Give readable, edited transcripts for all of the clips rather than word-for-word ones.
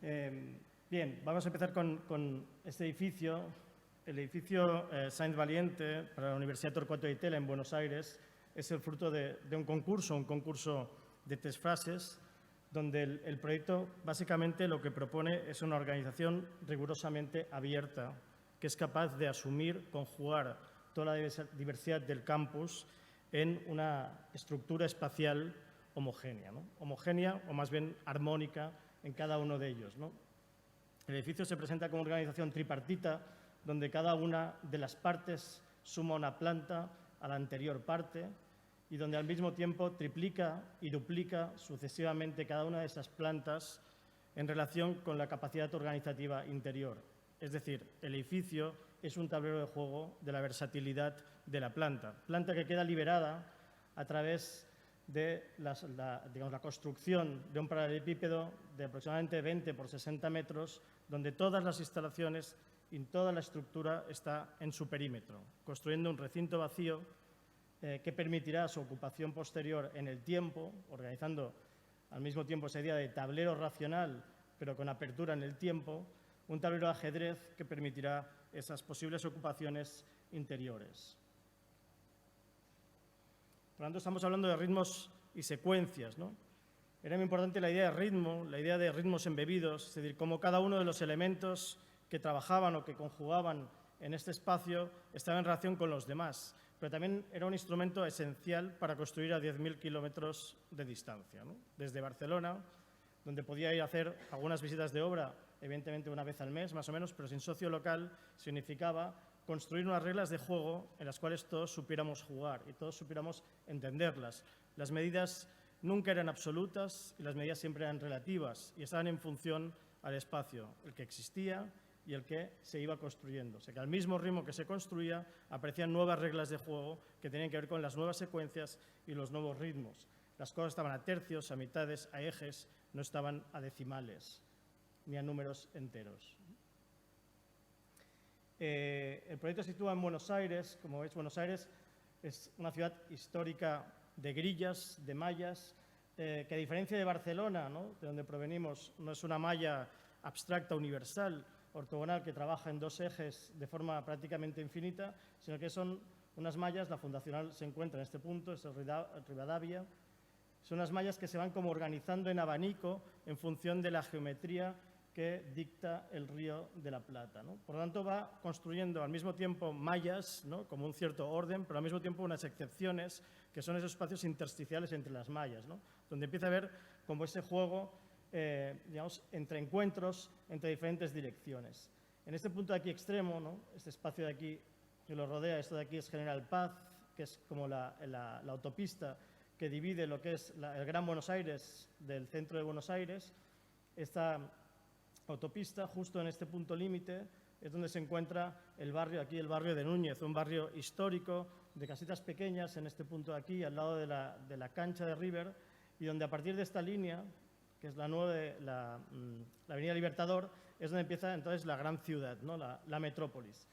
Bien, vamos a empezar con este edificio. El edificio Sáenz Valiente para la Universidad Torcuato Di Tella en Buenos Aires es el fruto de un concurso de 3 fases, donde el proyecto básicamente lo que propone es una organización rigurosamente abierta, que es capaz de asumir, conjugar toda la diversidad del campus en una estructura espacial homogénea, ¿no? Homogénea o más bien armónica en cada uno de ellos, ¿no? El edificio se presenta como una organización tripartita, donde cada una de las partes suma una planta a la anterior parte y donde al mismo tiempo triplica y duplica sucesivamente cada una de esas plantas en relación con la capacidad organizativa interior. Es decir, el edificio es un tablero de juego de la versatilidad de la planta que queda liberada a través de la construcción de un paralelepípedo de aproximadamente 20 por 60 metros, donde todas las instalaciones y toda la estructura está en su perímetro, construyendo un recinto vacío que permitirá su ocupación posterior en el tiempo, organizando al mismo tiempo esa idea de tablero racional, pero con apertura en el tiempo, un tablero de ajedrez que permitirá esas posibles ocupaciones interiores. Por lo tanto, estamos hablando de ritmos y secuencias, ¿no? Era muy importante la idea de ritmo, la idea de ritmos embebidos, es decir, cómo cada uno de los elementos que trabajaban o que conjugaban en este espacio estaba en relación con los demás, pero también era un instrumento esencial para construir a 10.000 kilómetros de distancia, ¿no? Desde Barcelona, donde podía ir a hacer algunas visitas de obra, evidentemente una vez al mes más o menos, pero sin socio local significaba construir unas reglas de juego en las cuales todos supiéramos jugar y todos supiéramos entenderlas. Las medidas nunca eran absolutas y las medidas siempre eran relativas y estaban en función al espacio, el que existía y el que se iba construyendo. O sea que al mismo ritmo que se construía aparecían nuevas reglas de juego que tenían que ver con las nuevas secuencias y los nuevos ritmos. Las cosas estaban a tercios, a mitades, a ejes, no estaban a decimales ni a números enteros. El proyecto se sitúa en Buenos Aires. Como veis, Buenos Aires es una ciudad histórica de grillas, de mallas, que a diferencia de Barcelona, ¿no?, de donde provenimos, no es una malla abstracta, universal, ortogonal, que trabaja en 2 ejes de forma prácticamente infinita, sino que son unas mallas, la fundacional se encuentra en este punto, es Rivadavia, son unas mallas que se van como organizando en abanico en función de la geometría que dicta el Río de la Plata, ¿no? Por lo tanto, va construyendo al mismo tiempo mallas, ¿no?, como un cierto orden, pero al mismo tiempo unas excepciones que son esos espacios intersticiales entre las mallas, ¿no?, donde empieza a haber como ese juego, digamos, entre encuentros, entre diferentes direcciones. En este punto de aquí extremo, ¿no?, este espacio de aquí que lo rodea, esto de aquí es General Paz, que es como la autopista que divide lo que es el Gran Buenos Aires del centro de Buenos Aires. Esta autopista, justo en este punto límite, es donde se encuentra el barrio, aquí el barrio de Núñez, un barrio histórico de casitas pequeñas en este punto de aquí, al lado de la cancha de River, y donde a partir de esta línea, que es la Avenida Libertador, es donde empieza entonces la gran ciudad, ¿no?, la metrópolis.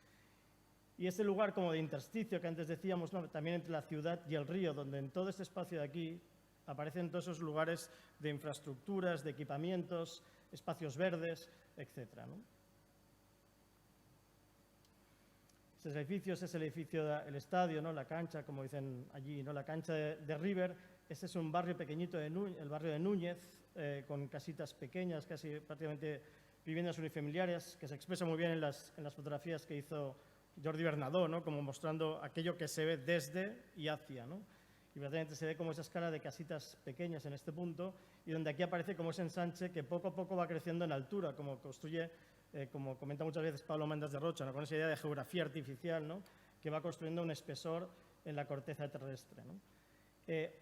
Y este lugar como de intersticio que antes decíamos, ¿no?, también entre la ciudad y el río, donde en todo este espacio de aquí aparecen todos esos lugares de infraestructuras, de equipamientos, espacios verdes, etc., ¿no? Este edificio es el edificio del estadio, ¿no?, la cancha, como dicen allí, ¿no?, la cancha de River. Este es un barrio pequeñito, el barrio de Núñez, con casitas pequeñas, casi prácticamente viviendas unifamiliares, que se expresa muy bien en las fotografías que hizo Jordi Bernadó, ¿no?, como mostrando aquello que se ve desde y hacia, ¿no? Y prácticamente se ve como esa escala de casitas pequeñas en este punto, y donde aquí aparece como ese ensanche que poco a poco va creciendo en altura, como construye, como comenta muchas veces Pablo Méndez de Rocha, ¿no?, con esa idea de geografía artificial, ¿no?, que va construyendo un espesor en la corteza terrestre, ¿no?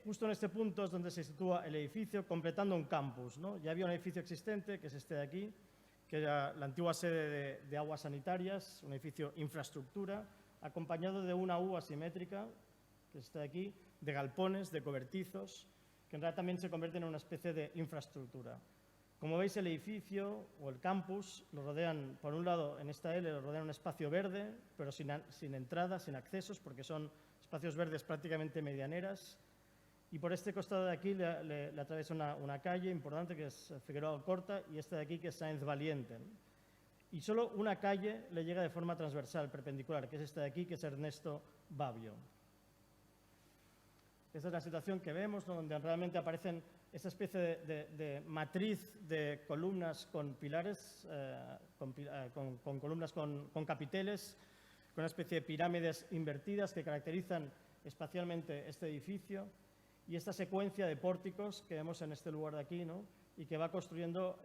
Justo en este punto es donde se sitúa el edificio, completando un campus, ¿no? Ya había un edificio existente, que es este de aquí, que era la antigua sede de aguas sanitarias, un edificio infraestructura, acompañado de una U asimétrica, que está aquí, de galpones, de cobertizos, que en realidad también se convierten en una especie de infraestructura. Como veis, el edificio o el campus lo rodean, por un lado, en esta L, lo rodean un espacio verde, pero sin entradas, sin accesos, porque son espacios verdes prácticamente medianeras, Y por este costado de aquí le atraviesa una calle importante que es Figueroa Alcorta y esta de aquí que es Sáenz Valiente, ¿no? Y solo una calle le llega de forma transversal, perpendicular, que es esta de aquí, que es Ernesto Babio. Esta es la situación que vemos, ¿no? Donde realmente aparecen esta especie de matriz de columnas con pilares, con columnas con capiteles, con una especie de pirámides invertidas que caracterizan espacialmente este edificio y esta secuencia de pórticos que vemos en este lugar de aquí, ¿no? Y que va construyendo,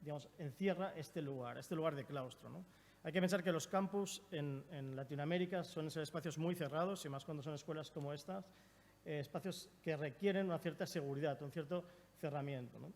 digamos, encierra este lugar de claustro, ¿no? Hay que pensar que los campus en Latinoamérica suelen ser espacios muy cerrados, y más cuando son escuelas como estas, espacios que requieren una cierta seguridad, un cierto cerramiento, ¿no?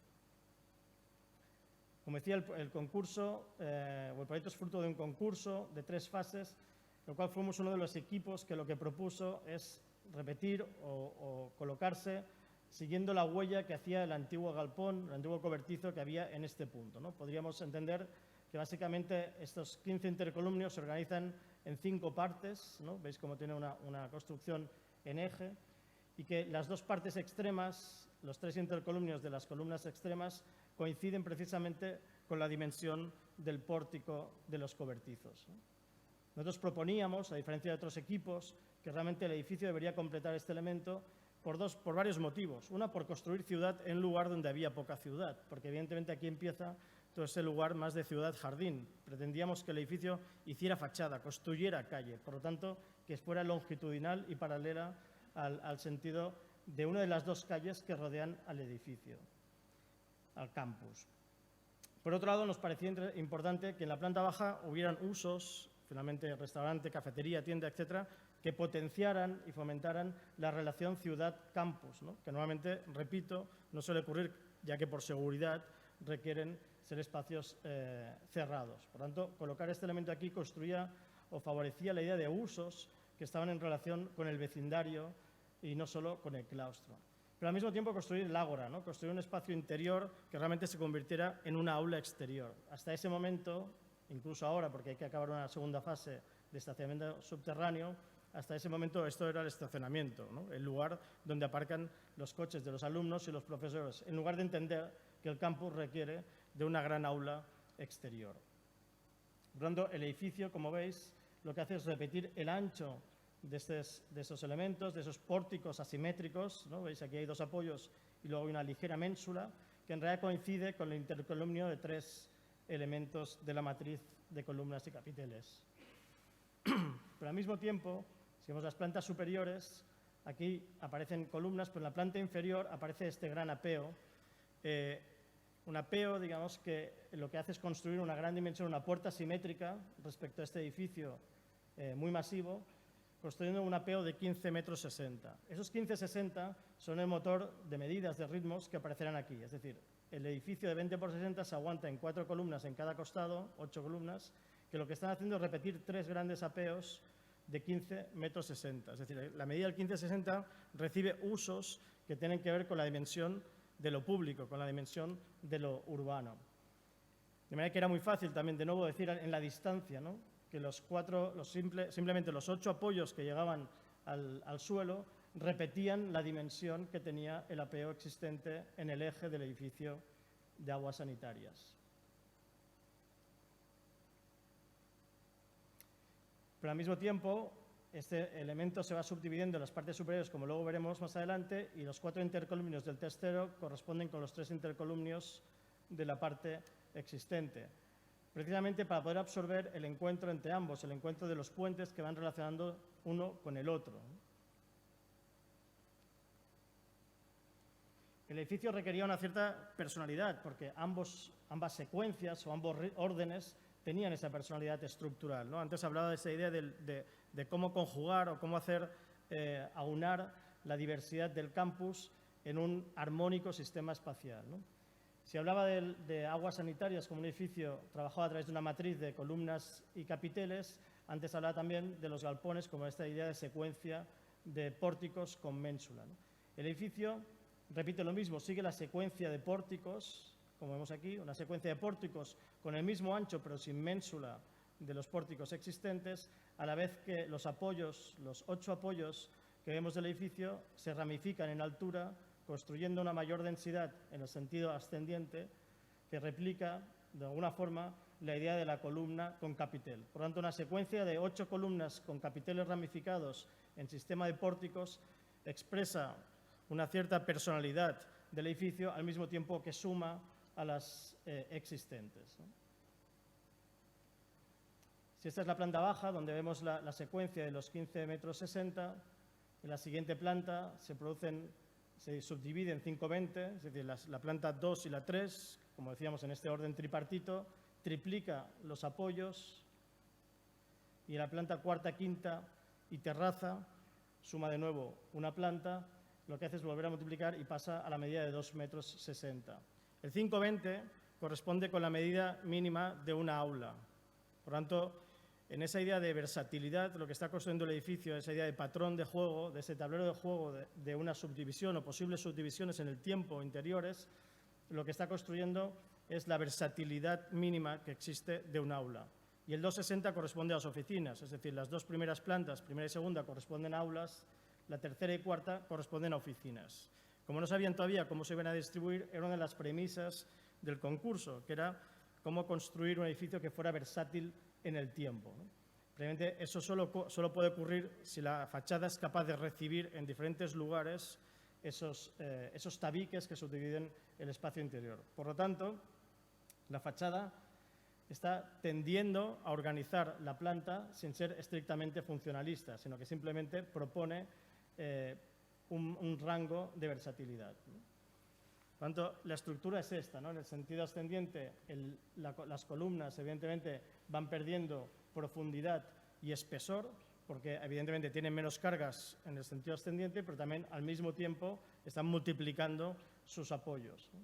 Como decía, el concurso, o el proyecto es fruto de un concurso de 3 fases, lo cual fuimos uno de los equipos que lo que propuso es repetir o colocarse siguiendo la huella que hacía el antiguo galpón, el antiguo cobertizo que había en este punto, ¿no? Podríamos entender que básicamente estos 15 intercolumnios se organizan en 5 partes, ¿no? Veis cómo tiene una construcción en eje, y que las 2 partes extremas, los 3 intercolumnios de las columnas extremas, coinciden precisamente con la dimensión del pórtico de los cobertizos, ¿no? Nosotros proponíamos, a diferencia de otros equipos, que realmente el edificio debería completar este elemento por varios motivos. Una, por construir ciudad en un lugar donde había poca ciudad, porque evidentemente aquí empieza todo ese lugar más de ciudad-jardín. Pretendíamos que el edificio hiciera fachada, construyera calle, por lo tanto, que fuera longitudinal y paralela al sentido de una de las 2 calles que rodean al edificio, al campus. Por otro lado, nos parecía importante que en la planta baja hubieran usos, finalmente restaurante, cafetería, tienda, etcétera, que potenciaran y fomentaran la relación ciudad-campus, ¿no? Que normalmente, repito, no suele ocurrir, ya que por seguridad requieren ser espacios cerrados. Por tanto, colocar este elemento aquí construía o favorecía la idea de usos que estaban en relación con el vecindario y no solo con el claustro. Pero al mismo tiempo construir el ágora, ¿no? Construir un espacio interior que realmente se convirtiera en una aula exterior. Hasta ese momento, incluso ahora, porque hay que acabar una segunda fase de estacionamiento subterráneo, hasta ese momento esto era el estacionamiento, ¿no? El lugar donde aparcan los coches de los alumnos y los profesores, en lugar de entender que el campus requiere de una gran aula exterior. Por lo tanto, el edificio, como veis, lo que hace es repetir el ancho de esos elementos, de esos pórticos asimétricos, ¿no? Veis, aquí hay 2 apoyos y luego hay una ligera ménsula, que en realidad coincide con el intercolumnio de 3 elementos de la matriz de columnas y capiteles. Pero al mismo tiempo, si vemos las plantas superiores, aquí aparecen columnas, pero en la planta inferior aparece este gran apeo. Un apeo, digamos, que lo que hace es construir una gran dimensión, una puerta simétrica respecto a este edificio muy masivo, construyendo un apeo de 15,60 metros. Esos 15,60 son el motor de medidas de ritmos que aparecerán aquí. Es decir, el edificio de 20 por 60 se aguanta en 4 columnas en cada costado, 8 columnas, que lo que están haciendo es repetir 3 grandes apeos de 15,60 metros. Es decir, la medida del 15,60 recibe usos que tienen que ver con la dimensión de lo público, con la dimensión de lo urbano. De manera que era muy fácil también, de nuevo, decir en la distancia, ¿no? Que simplemente los 8 apoyos que llegaban al suelo repetían la dimensión que tenía el apeo existente en el eje del edificio de aguas sanitarias. Pero al mismo tiempo, este elemento se va subdividiendo en las partes superiores, como luego veremos más adelante, y los 4 intercolumnios del testero corresponden con los 3 intercolumnios de la parte existente, precisamente para poder absorber el encuentro entre ambos, el encuentro de los puentes que van relacionando uno con el otro. El edificio requería una cierta personalidad, porque ambas secuencias o ambos órdenes tenían esa personalidad estructural, ¿no? Antes hablaba de esa idea de cómo conjugar o cómo hacer aunar la diversidad del campus en un armónico sistema espacial, ¿no? Si hablaba de aguas sanitarias como un edificio trabajado a través de una matriz de columnas y capiteles, antes hablaba también de los galpones como esta idea de secuencia de pórticos con ménsula, ¿no? El edificio repite lo mismo, sigue la secuencia de pórticos, como vemos aquí, una secuencia de pórticos con el mismo ancho pero sin ménsula de los pórticos existentes, a la vez que los apoyos, los 8 apoyos que vemos del edificio se ramifican en altura, construyendo una mayor densidad en el sentido ascendiente que replica, de alguna forma, la idea de la columna con capitel. Por tanto, una secuencia de 8 columnas con capiteles ramificados en sistema de pórticos expresa una cierta personalidad del edificio al mismo tiempo que suma a las existentes, ¿no? Si esta es la planta baja, donde vemos la secuencia de los 15,60 metros, en la siguiente planta se subdivide en 5,20, es decir, la planta 2 y la 3, como decíamos en este orden tripartito, triplica los apoyos, y en la planta cuarta, quinta y terraza suma de nuevo una planta, lo que hace es volver a multiplicar y pasa a la medida de 2,60 metros. El 5,20 corresponde con la medida mínima de una aula. Por tanto, en esa idea de versatilidad, lo que está construyendo el edificio, esa idea de patrón de juego, de ese tablero de juego de una subdivisión o posibles subdivisiones en el tiempo interiores, lo que está construyendo es la versatilidad mínima que existe de un aula. Y el 2,60 corresponde a las oficinas, es decir, las dos primeras plantas, primera y segunda, corresponden a aulas, la tercera y cuarta corresponden a oficinas. Como no sabían todavía cómo se iban a distribuir, era una de las premisas del concurso, que era cómo construir un edificio que fuera versátil en el tiempo, ¿no? Previamente, eso solo puede ocurrir si la fachada es capaz de recibir en diferentes lugares esos tabiques que subdividen el espacio interior. Por lo tanto, la fachada está tendiendo a organizar la planta sin ser estrictamente funcionalista, sino que simplemente propone un rango de versatilidad, ¿no? Por lo tanto, la estructura es esta, ¿no? En el sentido ascendiente, las columnas, evidentemente, van perdiendo profundidad y espesor, porque evidentemente tienen menos cargas en el sentido ascendiente, pero también al mismo tiempo están multiplicando sus apoyos, ¿no?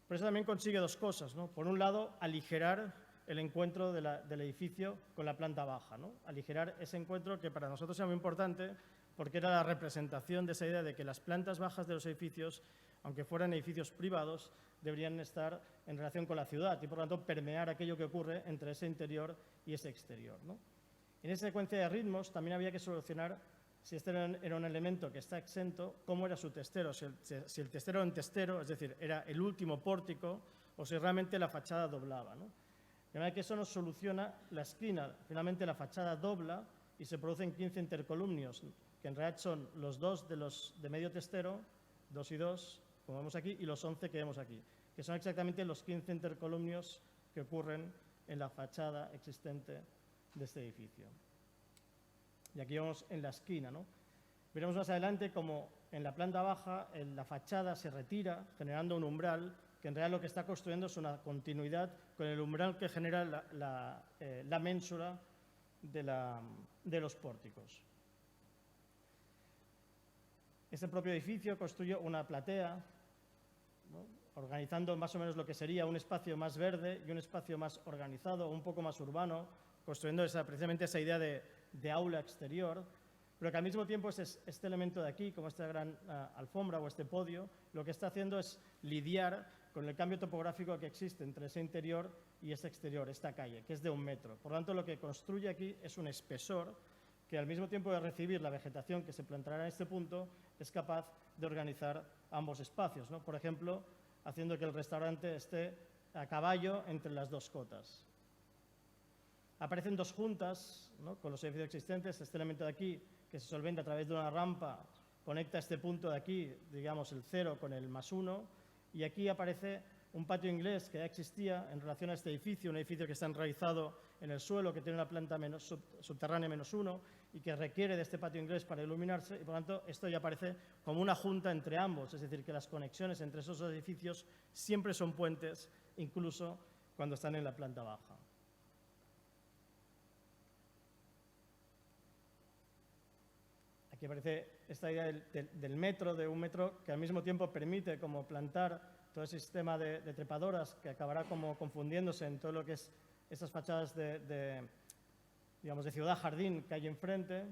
Por eso también consigue dos cosas, ¿no? Por un lado, aligerar el encuentro del edificio con la planta baja, ¿no? Aligerar ese encuentro que para nosotros era muy importante porque era la representación de esa idea de que las plantas bajas de los edificios, aunque fueran edificios privados, deberían estar en relación con la ciudad y, por lo tanto, permear aquello que ocurre entre ese interior y ese exterior, ¿no? En esa secuencia de ritmos también había que solucionar si este era un elemento que está exento, cómo era su testero, si el testero era un testero, es decir, era el último pórtico, o si realmente la fachada doblaba, ¿no? De manera que eso nos soluciona la esquina. Finalmente la fachada dobla y se producen 15 intercolumnios, que en realidad son los 2 de medio testero, 2 y 2, como vemos aquí, y los 11 que vemos aquí, que son exactamente los 15 intercolumnios que ocurren en la fachada existente de este edificio. Y aquí vamos en la esquina, ¿no? Veremos más adelante cómo en la planta baja la fachada se retira, generando un umbral, que en realidad lo que está construyendo es una continuidad con el umbral que genera la ménsula de los pórticos. Este propio edificio construye una platea, ¿no? Organizando más o menos lo que sería un espacio más verde y un espacio más organizado, un poco más urbano, construyendo precisamente esa idea de aula exterior, pero que al mismo tiempo este elemento de aquí, como esta gran alfombra o este podio, lo que está haciendo es lidiar con el cambio topográfico que existe entre ese interior y ese exterior, esta calle, que es de 1 metro. Por lo tanto, lo que construye aquí es un espesor que al mismo tiempo de recibir la vegetación que se plantará en este punto, es capaz de organizar ambos espacios, ¿no? Por ejemplo, haciendo que el restaurante esté a caballo entre las dos cotas. Aparecen dos juntas, ¿no? Con los edificios existentes. Este elemento de aquí, que se solventa a través de una rampa, conecta este punto de aquí, digamos el 0 con el +1, y aquí aparece un patio inglés que ya existía en relación a este edificio, un edificio que está enraizado en el suelo, que tiene una planta subterránea -1 y que requiere de este patio inglés para iluminarse, y por lo tanto esto ya aparece como una junta entre ambos, es decir, que las conexiones entre esos edificios siempre son puentes, incluso cuando están en la planta baja. Aquí aparece esta idea del metro, de 1 metro, que al mismo tiempo permite como plantar todo ese sistema de trepadoras que acabará como confundiéndose en todo lo que es estas fachadas digamos, de ciudad-jardín que hay enfrente.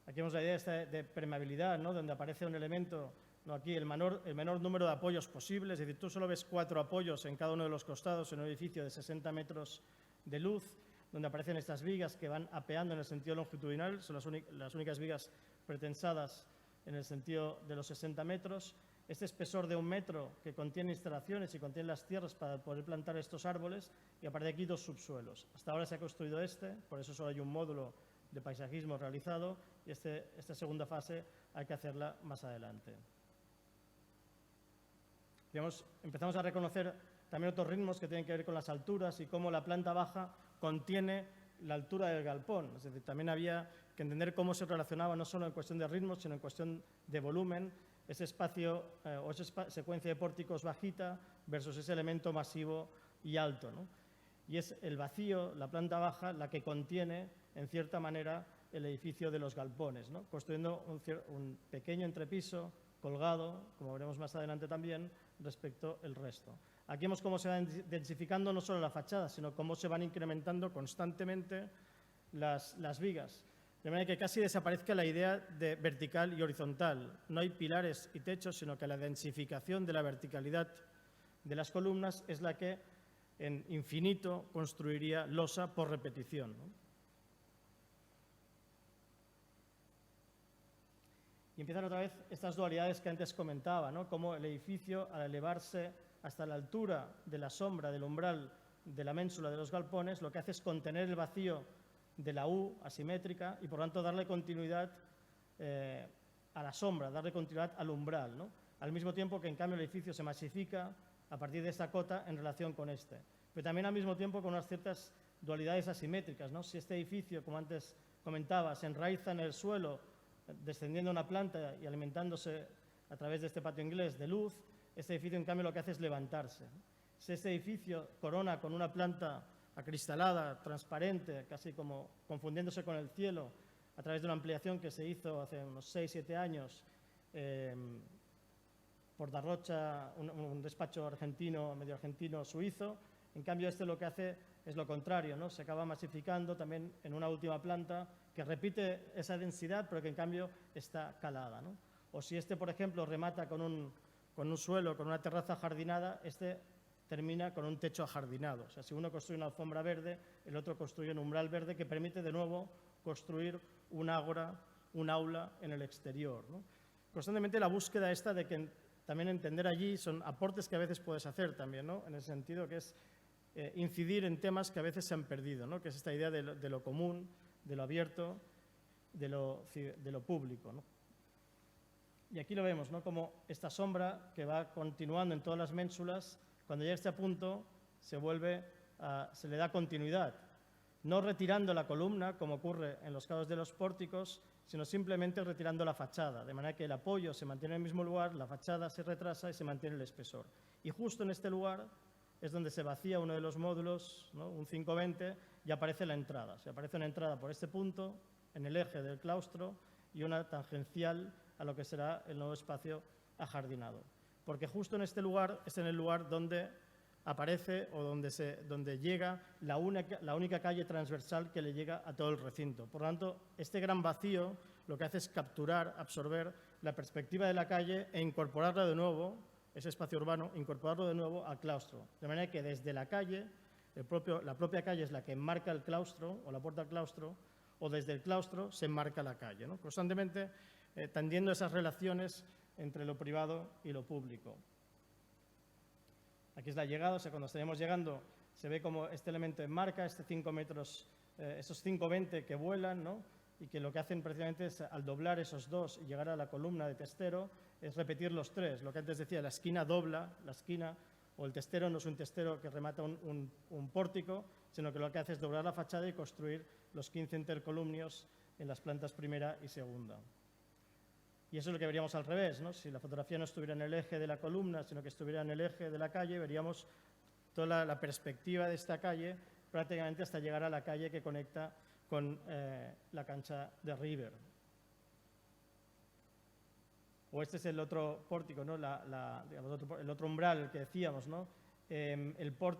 Aquí vemos la idea de permeabilidad, ¿no? Donde aparece un elemento, ¿no? Aquí el menor número de apoyos posible, es decir, tú solo ves 4 apoyos en cada uno de los costados en un edificio de 60 metros de luz. donde aparecen estas vigas que van apeando en el sentido longitudinal, son las únicas vigas pretensadas en el sentido de los 60 metros. Este espesor de 1 metro que contiene instalaciones y contiene las tierras para poder plantar estos árboles, y a partir de aquí 2 subsuelos. Hasta ahora se ha construido por eso solo hay un módulo de paisajismo realizado, y esta segunda fase hay que hacerla más adelante. Digamos, empezamos a reconocer también otros ritmos que tienen que ver con las alturas y cómo la planta baja contiene la altura del galpón. Es decir, también había que entender cómo se relacionaba no solo en cuestión de ritmos, sino en cuestión de volumen, ese espacio o esa secuencia de pórticos bajita versus ese elemento masivo y alto, ¿no? Y es el vacío, la planta baja, la que contiene, en cierta manera, el edificio de los galpones, ¿no? Construyendo un pequeño entrepiso colgado, como veremos más adelante también, respecto al resto. Aquí vemos cómo se va densificando no solo la fachada, sino cómo se van incrementando constantemente las vigas. De manera que casi desaparezca la idea de vertical y horizontal. No hay pilares y techos, sino que la densificación de la verticalidad de las columnas es la que en infinito construiría losa por repetición, ¿no? Y empiezan otra vez estas dualidades que antes comentaba, ¿no? Cómo el edificio, al elevarse hasta la altura de la sombra del umbral de la ménsula de los galpones, lo que hace es contener el vacío de la U asimétrica y, por tanto, darle continuidad a la sombra, darle continuidad al umbral, ¿no? Al mismo tiempo que, en cambio, el edificio se masifica a partir de esta cota en relación con este. Pero también, al mismo tiempo, con unas ciertas dualidades asimétricas, ¿no? Si este edificio, como antes comentaba, se enraiza en el suelo, descendiendo una planta y alimentándose a través de este patio inglés de luz, este edificio, en cambio, lo que hace es levantarse. Si este edificio corona con una planta acristalada, transparente, casi como confundiéndose con el cielo, a través de una ampliación que se hizo hace unos 6-7 años por Darrocha, un despacho argentino, medio argentino-suizo. En cambio, este lo que hace es lo contrario, ¿no? Se acaba masificando también en una última planta que repite esa densidad, pero que en cambio está calada, ¿no? O si este, por ejemplo, remata con un suelo, con una terraza jardinada, este termina con un techo ajardinado. O sea, si uno construye una alfombra verde, el otro construye un umbral verde que permite de nuevo construir un ágora, un aula en el exterior, ¿no? Constantemente la búsqueda esta de que también entender allí son aportes que a veces puedes hacer también, ¿no? En el sentido que es incidir en temas que a veces se han perdido, ¿no? Que es esta idea de lo común, de lo abierto, de lo público, ¿no? Y aquí lo vemos, ¿no? Como esta sombra que va continuando en todas las ménsulas, cuando llega a este punto se le da continuidad, no retirando la columna, como ocurre en los casos de los pórticos, sino simplemente retirando la fachada, de manera que el apoyo se mantiene en el mismo lugar, la fachada se retrasa y se mantiene el espesor. Y justo en este lugar es donde se vacía uno de los módulos, ¿no? Un 520, y aparece la entrada. Se aparece una entrada por este punto, en el eje del claustro, y una tangencial a lo que será el nuevo espacio ajardinado. Porque justo en este lugar es en el lugar donde aparece o donde llega la única calle transversal que le llega a todo el recinto. Por lo tanto, este gran vacío lo que hace es capturar, absorber la perspectiva de la calle e incorporarla de nuevo, ese espacio urbano, incorporarlo de nuevo al claustro. De manera que desde la calle, la propia calle es la que enmarca el claustro o la puerta al claustro, o desde el claustro se enmarca la calle, ¿no? Constantemente tendiendo esas relaciones entre lo privado y lo público. Aquí es la llegada, o sea, cuando estaremos llegando se ve como este elemento enmarca, estos 5 metros, esos 520 que vuelan, ¿no? Y que lo que hacen precisamente es, al doblar esos dos y llegar a la columna de testero, es repetir los tres. Lo que antes decía, la esquina dobla, la esquina, o el testero no es un testero que remata un pórtico, sino que lo que hace es doblar la fachada y construir los 15 intercolumnios en las plantas primera y segunda. Y eso es lo que veríamos al revés, ¿no? Si la fotografía no estuviera en el eje de la columna, sino que estuviera en el eje de la calle, veríamos toda la perspectiva de esta calle prácticamente hasta llegar a la calle que conecta con la cancha de River. O este es el otro pórtico, ¿no? El otro umbral que decíamos, ¿no?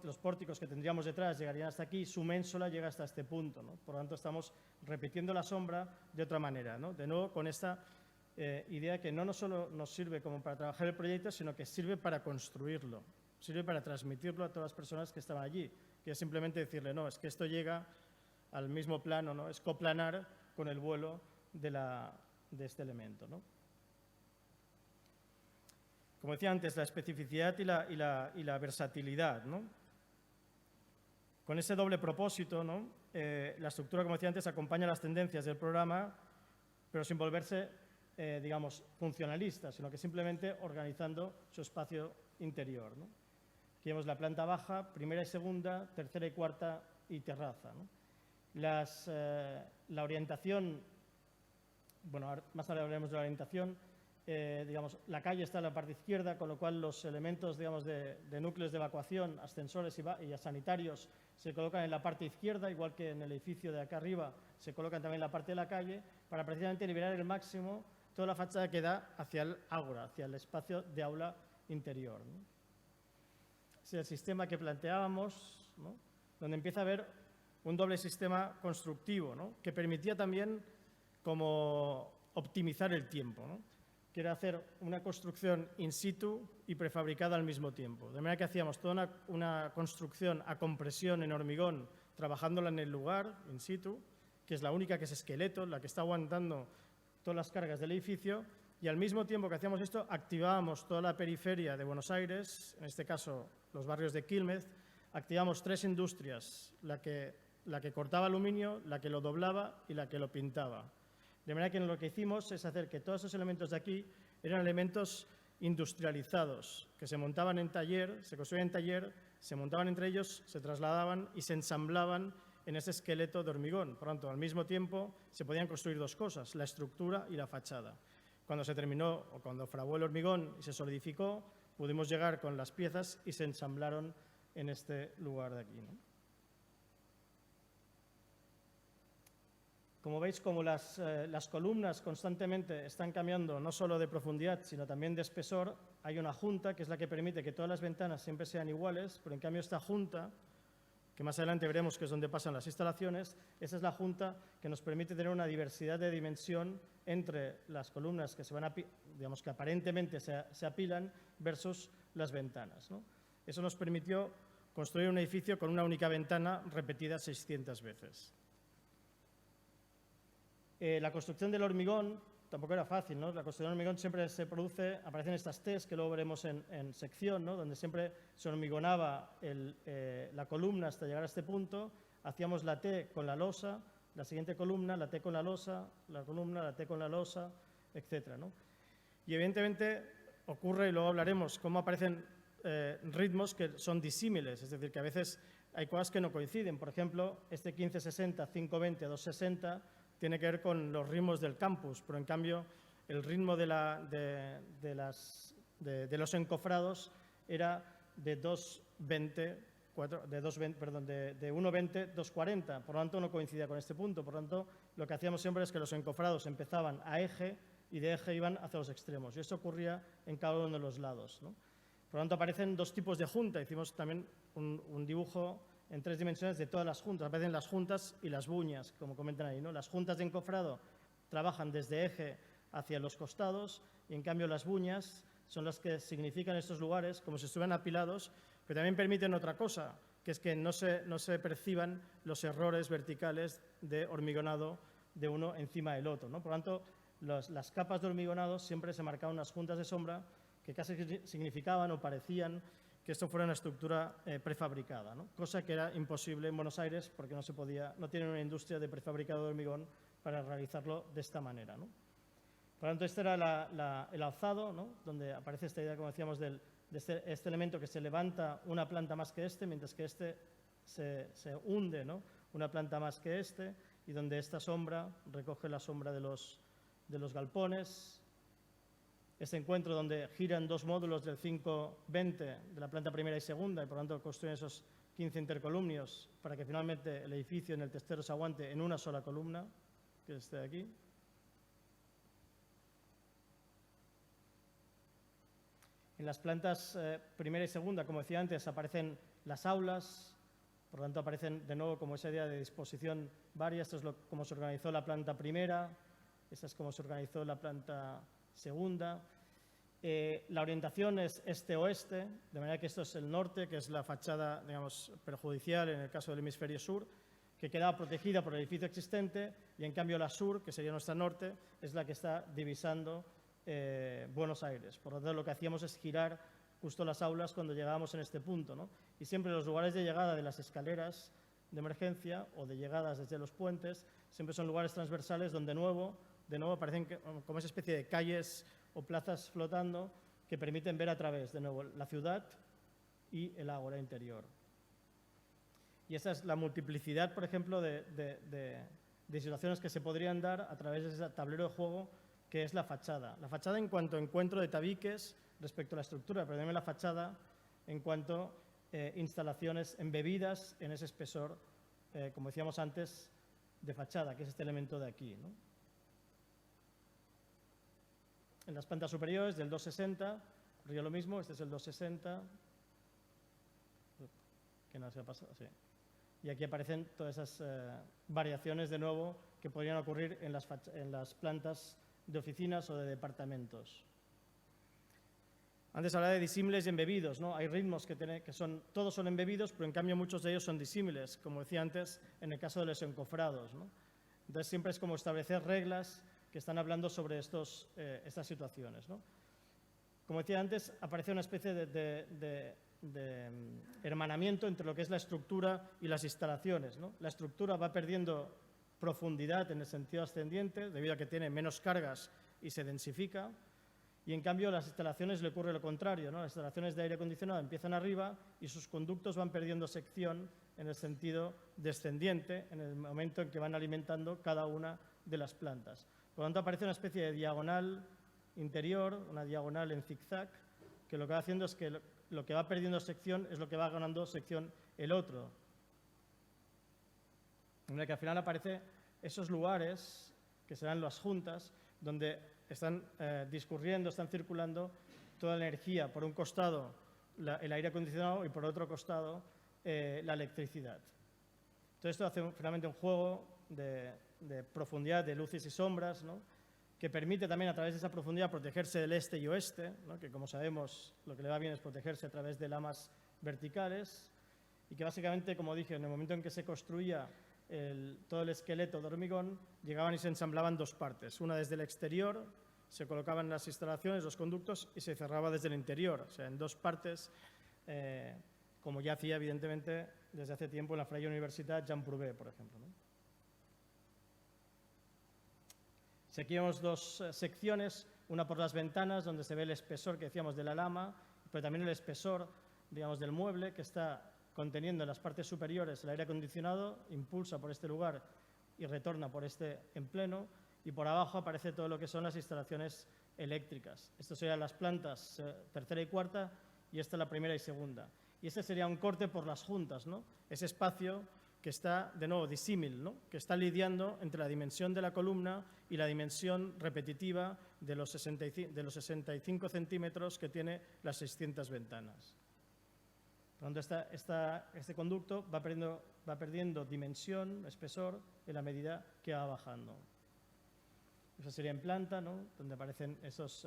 Los pórticos que tendríamos detrás llegarían hasta aquí, su ménsula llega hasta este punto, ¿no? Por lo tanto, estamos repitiendo la sombra de otra manera, ¿no? De nuevo, con esta idea que no solo nos sirve como para trabajar el proyecto, sino que sirve para construirlo, sirve para transmitirlo a todas las personas que estaban allí, que es simplemente decirle, no, es que esto llega al mismo plano, ¿no? Es coplanar con el vuelo de este elemento, ¿no? Como decía antes, la especificidad y la versatilidad, ¿no? Con ese doble propósito, ¿no? La estructura, como decía antes, acompaña las tendencias del programa, pero sin volverse, digamos, funcionalista, sino que simplemente organizando su espacio interior, ¿no? Aquí vemos la planta baja, primera y segunda, tercera y cuarta y terraza, ¿no? La orientación, bueno, más tarde hablaremos de la orientación. Digamos, la calle está en la parte izquierda, con lo cual los elementos, digamos, de núcleos de evacuación, ascensores y sanitarios se colocan en la parte izquierda, igual que en el edificio de acá arriba se colocan también en la parte de la calle, para precisamente liberar el máximo toda la fachada que da hacia el ágora, hacia el espacio de aula interior, ¿no? Es el sistema que planteábamos, ¿no? Donde empieza a haber un doble sistema constructivo, ¿no? Que permitía también como optimizar el tiempo, ¿no? Que era hacer una construcción in situ y prefabricada al mismo tiempo. De manera que hacíamos toda una construcción a compresión en hormigón, trabajándola en el lugar, in situ, que es la única que es esqueleto, la que está aguantando todas las cargas del edificio, y al mismo tiempo que hacíamos esto, activábamos toda la periferia de Buenos Aires, en este caso los barrios de Quilmes, activamos 3 industrias, la que cortaba aluminio, la que lo doblaba y la que lo pintaba. De manera que lo que hicimos es hacer que todos esos elementos de aquí eran elementos industrializados, que se montaban en taller, se construían en taller, se montaban entre ellos, se trasladaban y se ensamblaban en ese esqueleto de hormigón. Por lo tanto, al mismo tiempo se podían construir 2 cosas, la estructura y la fachada. Cuando se terminó o cuando fraguó el hormigón y se solidificó, pudimos llegar con las piezas y se ensamblaron en este lugar de aquí, ¿no? Como veis, como las columnas constantemente están cambiando no solo de profundidad, sino también de espesor, hay una junta que es la que permite que todas las ventanas siempre sean iguales, pero en cambio esta junta, que más adelante veremos que es donde pasan las instalaciones, esa es la junta que nos permite tener una diversidad de dimensión entre las columnas que digamos que aparentemente se apilan versus las ventanas, ¿no? Eso nos permitió construir un edificio con una única ventana repetida 600 veces. La construcción del hormigón tampoco era fácil, ¿no? La construcción del hormigón siempre se produce, aparecen estas T's que luego veremos en sección, ¿no? Donde siempre se hormigonaba la columna hasta llegar a este punto, hacíamos la T con la losa, la siguiente columna, la T con la losa, la columna, la T con la losa, etcétera, ¿no? Y evidentemente ocurre, y luego hablaremos, cómo aparecen ritmos que son disímiles, es decir, que a veces hay cosas que no coinciden. Por ejemplo, este 1560, 520, 260 tiene que ver con los ritmos del campus, pero en cambio el ritmo de los encofrados era de 220, de 1.20, 2.40, por lo tanto no coincidía con este punto. Por lo tanto, lo que hacíamos siempre es que los encofrados empezaban a eje y de eje iban hacia los extremos, y esto ocurría en cada uno de los lados, ¿no? Por lo tanto, aparecen 2 tipos de junta. Hicimos también un dibujo en 3 dimensiones de todas las juntas. Aparecen las juntas y las buñas, como comentan ahí, ¿no? Las juntas de encofrado trabajan desde eje hacia los costados y, en cambio, las buñas son las que significan estos lugares como si estuvieran apilados, pero también permiten otra cosa, que es que no se perciban los errores verticales de hormigonado de uno encima del otro, ¿no? Por lo tanto, las capas de hormigonado siempre se marcaban unas juntas de sombra que casi significaban o parecían que esto fuera una estructura prefabricada, ¿no? Cosa que era imposible en Buenos Aires porque no tienen una industria de prefabricado de hormigón para realizarlo de esta manera, ¿no? Por lo tanto, este era el alzado, ¿no? Donde aparece esta idea, como decíamos, de este elemento que se levanta una planta más que este, mientras que este se hunde, ¿no? Una planta más que este, y donde esta sombra recoge la sombra de los galpones. Este encuentro donde giran 2 módulos del 520 de la planta primera y segunda y por lo tanto construyen esos 15 intercolumnios para que finalmente el edificio en el testero se aguante en una sola columna, que es este de aquí. En las plantas primera y segunda, como decía antes, aparecen las aulas, por lo tanto aparecen de nuevo como esa idea de disposición varia. Esto es como se organizó la planta primera, esta es como se organizó la planta segunda. La orientación es este-oeste, de manera que esto es el norte, que es la fachada, digamos, perjudicial en el caso del hemisferio sur, que que quedaba protegida por el edificio existente, y en cambio la sur, que sería nuestra norte, es la que está divisando Buenos Aires. Por lo tanto, lo que hacíamos es girar justo las aulas cuando llegábamos en este punto, ¿no? Y siempre los lugares de llegada de las escaleras de emergencia o de llegadas desde los puentes siempre son lugares transversales donde de nuevo aparecen como esa especie de calles o plazas flotando que permiten ver a través, de nuevo, la ciudad y el ágora interior. Y esa es la multiplicidad, por ejemplo, de situaciones que se podrían dar a través de ese tablero de juego que es la fachada. La fachada en cuanto a encuentro de tabiques respecto a la estructura, pero también la fachada en cuanto a instalaciones embebidas en ese espesor, como decíamos antes, de fachada, que es este elemento de aquí, ¿no? En las plantas superiores del 260, ocurrió lo mismo, este es el 260, que no se ha pasado, sí. Y aquí aparecen todas esas variaciones de nuevo que podrían ocurrir en las plantas de oficinas o de departamentos. Antes hablaba de disímiles y embebidos, ¿no? Hay ritmos todos son embebidos, pero en cambio muchos de ellos son disímiles, como decía antes, en el caso de los encofrados, ¿no? Entonces siempre es como establecer reglas que están hablando sobre estas situaciones, ¿no? Como decía antes, aparece una especie de hermanamiento entre lo que es la estructura y las instalaciones, ¿no? La estructura va perdiendo profundidad en el sentido ascendiente, debido a que tiene menos cargas y se densifica, y en cambio a las instalaciones le ocurre lo contrario, ¿no? Las instalaciones de aire acondicionado empiezan arriba y sus conductos van perdiendo sección en el sentido descendiente en el momento en que van alimentando cada una de las plantas. Por lo tanto, aparece una especie de diagonal interior, una diagonal en zigzag, que lo que va haciendo es que lo que va perdiendo sección es lo que va ganando sección el otro. En el que al final aparecen esos lugares, que serán las juntas, donde están discurriendo, están circulando toda la energía. Por un costado el aire acondicionado y por otro costado la electricidad. Todo esto hace finalmente un juego de profundidad, de luces y sombras, ¿no? Que permite también a través de esa profundidad protegerse del este y oeste, ¿no? Que como sabemos lo que le va bien es protegerse a través de lamas verticales, y que básicamente, como dije, en el momento en que se construía todo el esqueleto de hormigón, llegaban y se ensamblaban dos partes. Una desde el exterior, se colocaban las instalaciones, los conductos, y se cerraba desde el interior, o sea, en dos partes, como ya hacía evidentemente desde hace tiempo en la Freie Universitat Jean Prouvé, por ejemplo, ¿no? Si aquí vemos dos secciones, una por las ventanas, donde se ve el espesor que decíamos de la lama, pero también el espesor, digamos, del mueble, que está conteniendo en las partes superiores el aire acondicionado, impulsa por este lugar y retorna por este en pleno, y por abajo aparece todo lo que son las instalaciones eléctricas. Esto serían las plantas tercera y cuarta, y esta la primera y segunda. Y este sería un corte por las juntas, ¿no? Ese espacio que está, de nuevo, disímil, ¿no? Que está lidiando entre la dimensión de la columna y la dimensión repetitiva de los 65 centímetros que tiene las 600 ventanas. Por lo tanto, este conducto va perdiendo dimensión, espesor, en la medida que va bajando. Eso sería en planta, ¿no? Donde aparecen esta es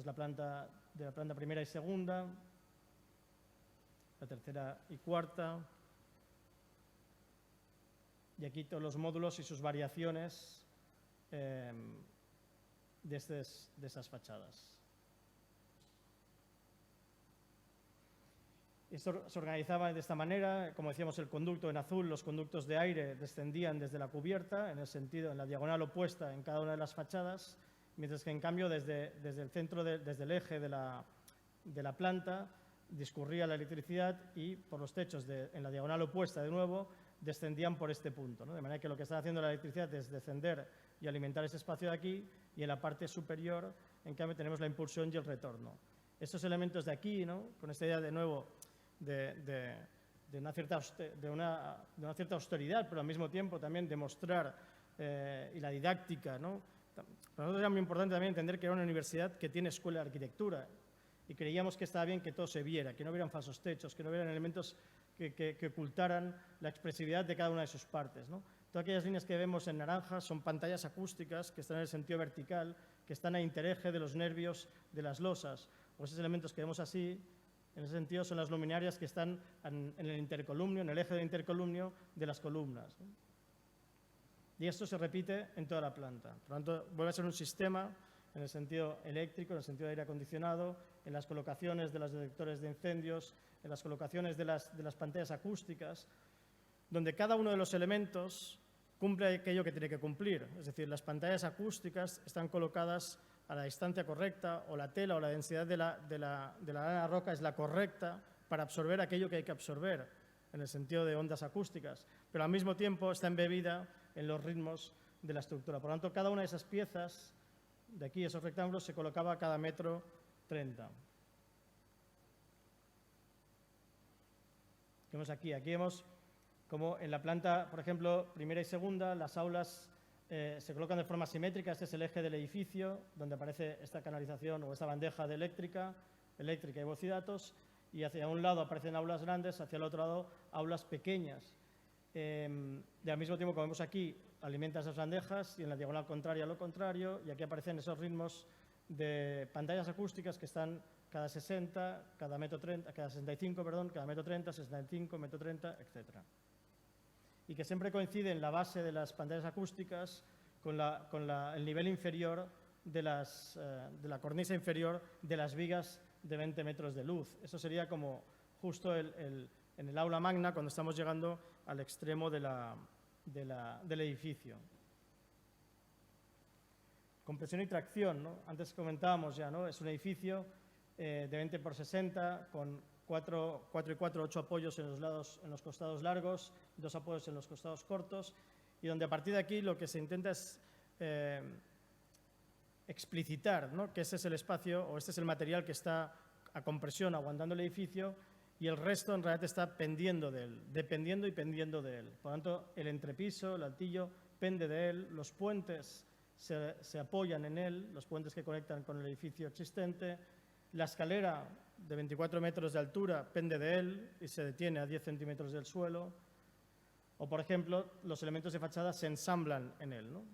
la planta de la planta primera y segunda, la tercera y cuarta, y aquí todos los módulos y sus variaciones de esas fachadas. Esto se organizaba de esta manera, como decíamos, el conducto en azul, los conductos de aire descendían desde la cubierta, en la diagonal opuesta en cada una de las fachadas, mientras que en cambio desde el centro, desde el eje de la planta, discurría la electricidad y por los techos en la diagonal opuesta de nuevo descendían por este punto, ¿no? De manera que lo que está haciendo la electricidad es descender y alimentar ese espacio de aquí, y en la parte superior, en cambio, tenemos la impulsión y el retorno. Estos elementos de aquí, ¿no? Con esta idea de nuevo de una cierta austeridad, pero al mismo tiempo también demostrar y la didáctica, ¿no? Para nosotros era muy importante también entender que era una universidad que tiene escuela de arquitectura, y creíamos que estaba bien que todo se viera, que no hubieran falsos techos, que no hubieran elementos que ocultaran la expresividad de cada una de sus partes, ¿no? Todas aquellas líneas que vemos en naranja son pantallas acústicas que están en el sentido vertical, que están a intereje de los nervios de las losas, o esos elementos que vemos así, En ese sentido, son las luminarias que están en el intercolumnio, en el eje del intercolumnio de las columnas, ¿no? Y esto se repite en toda la planta. Por lo tanto, vuelve a ser un sistema en el sentido eléctrico, en el sentido de aire acondicionado, en las colocaciones de los detectores de incendios, en las colocaciones de las pantallas acústicas, donde cada uno de los elementos cumple aquello que tiene que cumplir. Es decir, las pantallas acústicas están colocadas a la distancia correcta, o la tela o la densidad de la lana roca es la correcta para absorber aquello que hay que absorber, en el sentido de ondas acústicas, pero al mismo tiempo está embebida en los ritmos de la estructura. Por lo tanto, cada una de esas piezas, de aquí esos rectángulos, se colocaba a cada metro 30. Vemos aquí vemos como en la planta, por ejemplo, primera y segunda, las aulas se colocan de forma simétrica. Este es el eje del edificio, donde aparece esta canalización o esta bandeja de eléctrica y voz y datos, y hacia un lado aparecen aulas grandes, hacia el otro lado aulas pequeñas. Y al mismo tiempo, como vemos aquí, alimenta esas bandejas, y en la diagonal contraria lo contrario, y aquí aparecen esos ritmos de pantallas acústicas que están cada 60, cada metro 30, cada 65, perdón, cada metro 30, 65, metro 30, etc. Y que siempre coincide en la base de las pantallas acústicas con el nivel inferior de la cornisa inferior de las vigas de 20 metros de luz. Eso sería como justo en el aula magna, cuando estamos llegando al extremo del edificio. Compresión y tracción, ¿no? Antes comentábamos ya, ¿no? Es un edificio de 20 por 60 con 4 y 4, 8 apoyos en los costados largos, 2 apoyos en los costados cortos, y donde a partir de aquí lo que se intenta es explicitar, ¿no? Que ese es el espacio, o este es el material que está a compresión aguantando el edificio, y el resto en realidad está pendiendo de él, dependiendo y pendiendo de él. Por lo tanto, el entrepiso, el altillo, pende de él, los puentes se apoyan en él, los puentes que conectan con el edificio existente, la escalera de 24 metros de altura pende de él y se detiene a 10 centímetros del suelo, o por ejemplo, los elementos de fachada se ensamblan en él, ¿no?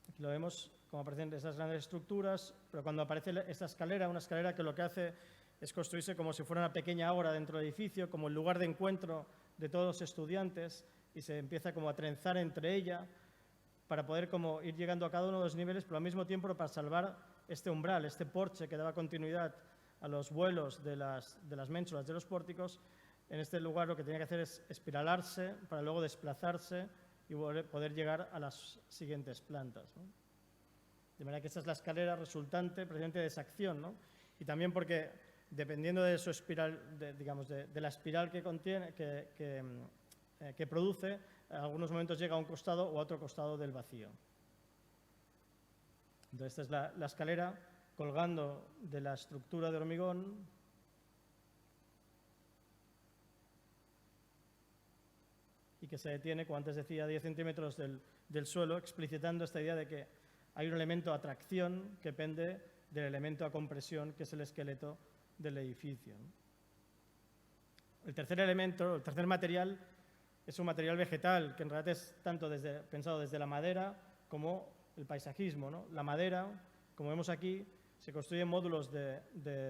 Aquí lo vemos como aparecen esas grandes estructuras, pero cuando aparece esta escalera, una escalera que lo que hace es construirse como si fuera una pequeña ágora dentro del edificio, como el lugar de encuentro de todos los estudiantes, y se empieza como a trenzar entre ella para poder como ir llegando a cada uno de los niveles, pero al mismo tiempo para salvar este umbral, este porche que daba continuidad a los vuelos de las ménsulas de los pórticos. En este lugar lo que tenía que hacer es espiralarse para luego desplazarse y poder llegar a las siguientes plantas, ¿no? De manera que esta es la escalera resultante precisamente de esa acción, ¿no? Y también porque, dependiendo de su espiral, de la espiral que contiene, que produce, en algunos momentos llega a un costado o a otro costado del vacío. Entonces, esta es la escalera colgando de la estructura de hormigón, y que se detiene, como antes decía, a 10 centímetros del suelo, explicitando esta idea de que hay un elemento a tracción que pende del elemento a compresión, que es el esqueleto del edificio, ¿no? El tercer elemento, el tercer material, es un material vegetal, que en realidad es tanto pensado desde la madera como el paisajismo, ¿no? La madera, como vemos aquí, se construyen módulos de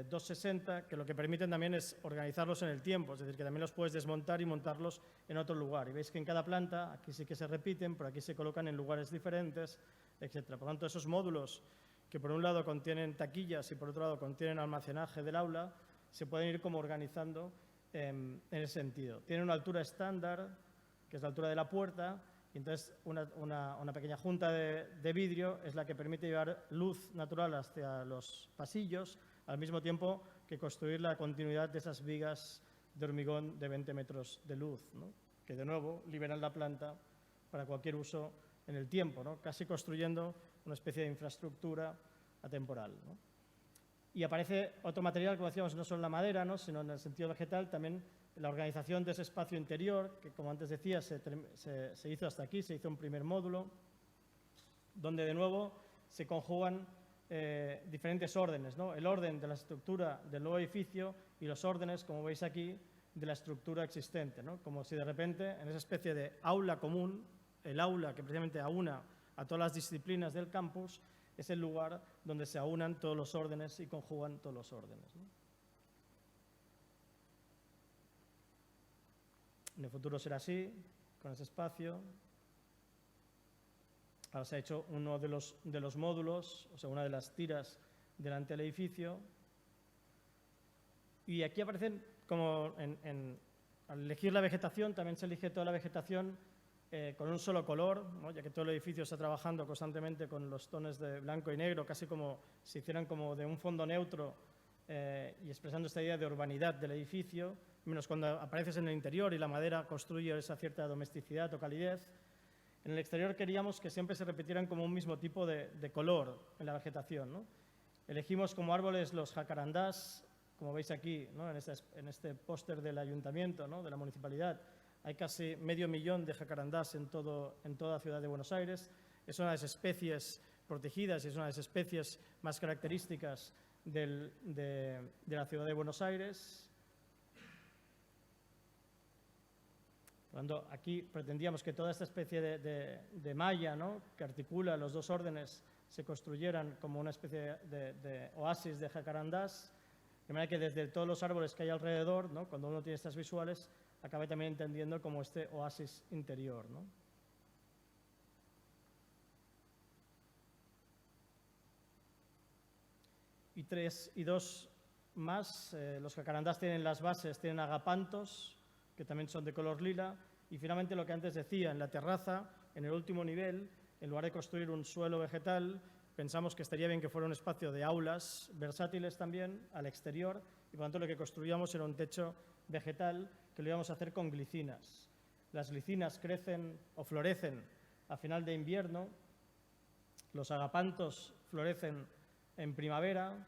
260 que lo que permiten también es organizarlos en el tiempo, es decir, que también los puedes desmontar y montarlos en otro lugar. Y veis que en cada planta, aquí sí que se repiten, por aquí se colocan en lugares diferentes, etc. Por lo tanto, esos módulos que por un lado contienen taquillas y por otro lado contienen almacenaje del aula, se pueden ir como organizando en ese sentido. Tienen una altura estándar, que es la altura de la puerta, y entonces una pequeña junta de vidrio es la que permite llevar luz natural hacia los pasillos, al mismo tiempo que construir la continuidad de esas vigas de hormigón de 20 metros de luz, ¿no? Que de nuevo liberan la planta para cualquier uso en el tiempo, ¿no? Casi construyendo una especie de infraestructura atemporal, ¿no? Y aparece otro material, como decíamos, no solo la madera, ¿no? Sino en el sentido vegetal también la organización de ese espacio interior, que como antes decía, se hizo hasta aquí, se hizo un primer módulo, donde de nuevo se conjugan diferentes órdenes, ¿no? El orden de la estructura del nuevo edificio y los órdenes, como veis aquí, de la estructura existente, ¿no? Como si de repente en esa especie de aula común, el aula que precisamente aúna a todas las disciplinas del campus, es el lugar donde se aunan todos los órdenes y conjugan todos los órdenes, ¿no? En el futuro será así, con ese espacio. Ahora se ha hecho uno de los módulos, o sea, una de las tiras delante del edificio. Y aquí aparecen, como al elegir la vegetación, también se elige toda la vegetación con un solo color, ¿no? Ya que todo el edificio está trabajando constantemente con los tonos de blanco y negro, casi como si hicieran como de un fondo neutro y expresando esta idea de urbanidad del edificio, menos cuando apareces en el interior y la madera construye esa cierta domesticidad o calidez. En el exterior queríamos que siempre se repitieran como un mismo tipo de color en la vegetación, ¿no? Elegimos como árboles los jacarandás, como veis aquí, ¿no? en este póster del ayuntamiento, ¿no? De la municipalidad. Hay casi 500.000 de jacarandás en toda la ciudad de Buenos Aires. Es una de las especies protegidas y es una de las especies más características de la ciudad de Buenos Aires. Por lo tanto, aquí pretendíamos que toda esta especie de malla, ¿no? Que articula los dos órdenes se construyeran como una especie de oasis de jacarandás, de manera que desde todos los árboles que hay alrededor, ¿no? Cuando uno tiene estas visuales, acabe también entendiendo como este oasis interior, ¿no? Y dos más, los jacarandás tienen las bases, tienen agapantos, que también son de color lila, y finalmente lo que antes decía, en la terraza, en el último nivel, en lugar de construir un suelo vegetal, pensamos que estaría bien que fuera un espacio de aulas versátiles también al exterior, y por lo tanto lo que construíamos era un techo vegetal que lo íbamos a hacer con glicinas. Las glicinas crecen o florecen a final de invierno, los agapantos florecen en primavera,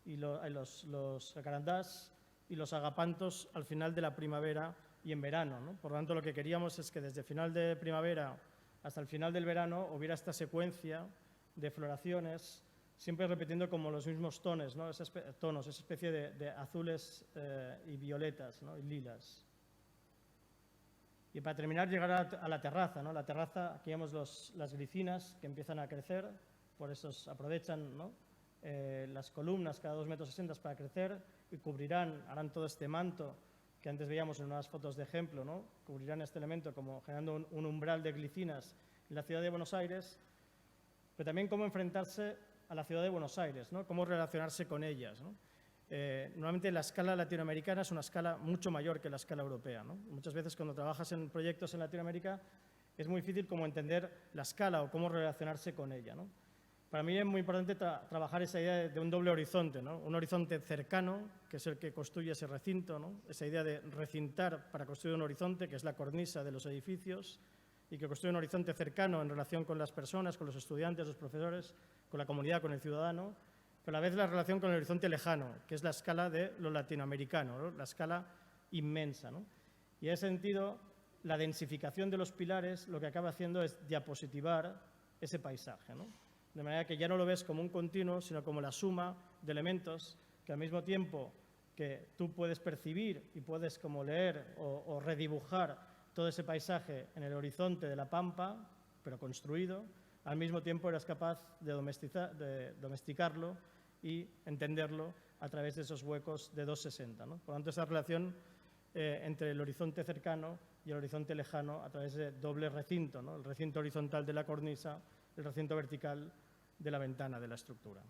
y los jacarandás y los agapantos al final de la primavera y en verano, ¿no? Por lo tanto, lo que queríamos es que desde final de primavera hasta el final del verano hubiera esta secuencia de floraciones, siempre repitiendo como los mismos tonos, ¿no? Esa especie de azules y violetas, ¿no? Y lilas. Y para terminar, llegar a la terraza, ¿no? La terraza, aquí vemos las glicinas que empiezan a crecer, por eso aprovechan, ¿no? Las columnas cada 2,60 metros para crecer y harán todo este manto que antes veíamos en unas fotos de ejemplo, ¿no? Cubrirán este elemento como generando un umbral de glicinas en la ciudad de Buenos Aires, pero también cómo enfrentarse a la ciudad de Buenos Aires, ¿no? Cómo relacionarse con ellas, ¿no? Normalmente la escala latinoamericana es una escala mucho mayor que la escala europea, ¿no? Muchas veces cuando trabajas en proyectos en Latinoamérica es muy difícil como entender la escala o cómo relacionarse con ella, ¿no? Para mí es muy importante trabajar esa idea de un doble horizonte, ¿no? Un horizonte cercano, que es el que construye ese recinto, ¿no? Esa idea de recintar para construir un horizonte, que es la cornisa de los edificios, y que construye un horizonte cercano en relación con las personas, con los estudiantes, los profesores, con la comunidad, con el ciudadano, pero a la vez la relación con el horizonte lejano, que es la escala de lo latinoamericano, ¿no? La escala inmensa, ¿no? Y en ese sentido, la densificación de los pilares lo que acaba haciendo es diapositivar ese paisaje, ¿no? De manera que ya no lo ves como un continuo, sino como la suma de elementos que al mismo tiempo que tú puedes percibir y puedes como leer o redibujar todo ese paisaje en el horizonte de la pampa, pero construido, al mismo tiempo eras capaz de domesticarlo y entenderlo a través de esos huecos de 2,60, ¿no? Por lo tanto, esa relación entre el horizonte cercano y el horizonte lejano a través de doble recinto, ¿no? El recinto horizontal de la cornisa, el recinto vertical de la ventana de la estructura.